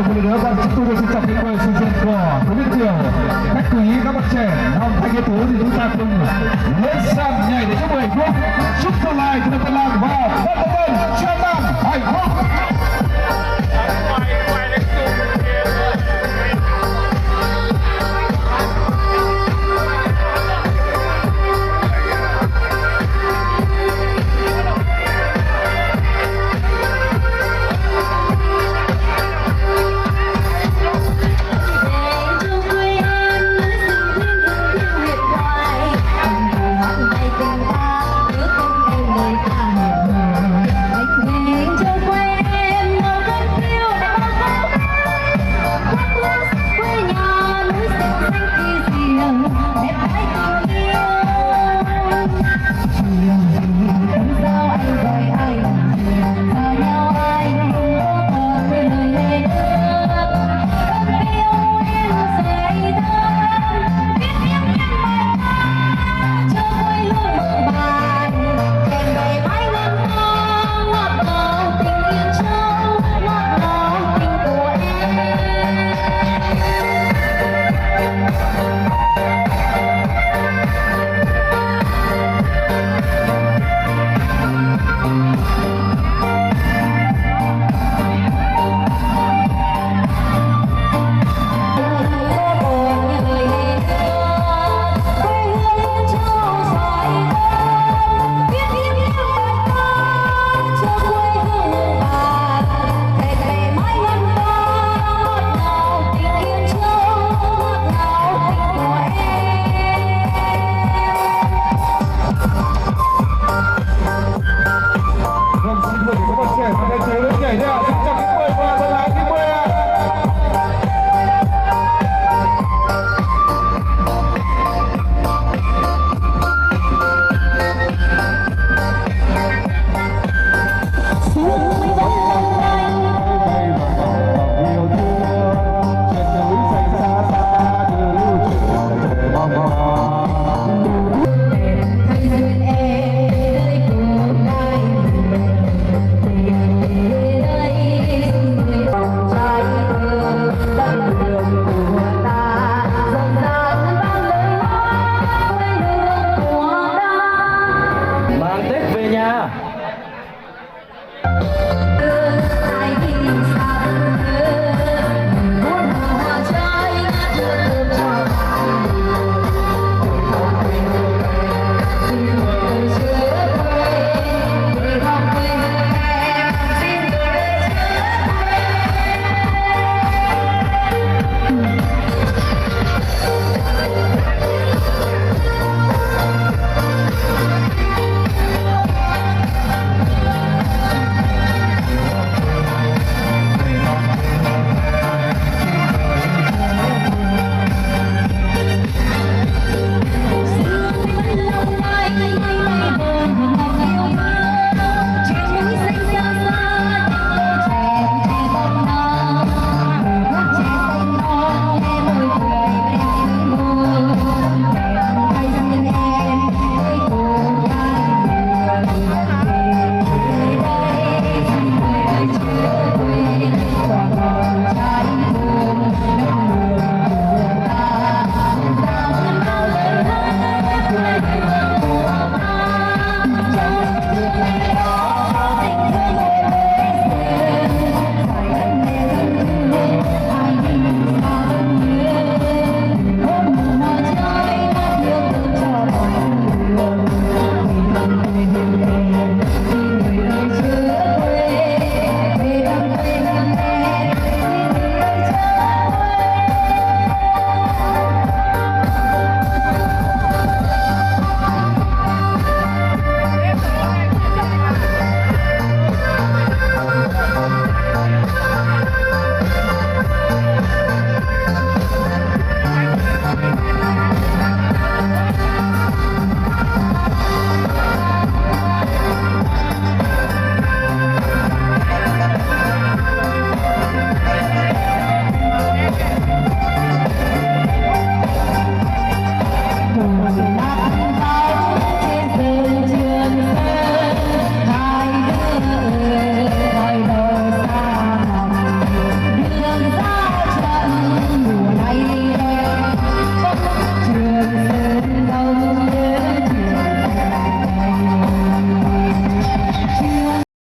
một lần nữa và chúng tôi được trân trọng kính mời sự diện của quý vị tiểu khách quý các bạn trẻ nam thanh niên tú thì chúng ta cùng lên sàn nhảy để chúc mừng hạnh phúc, chúc tương lai cho tân lang và tân tân cho nam hạnh phúc. Hãy subscribe cho kênh Ghiền Mì Gõ để không bỏ lỡ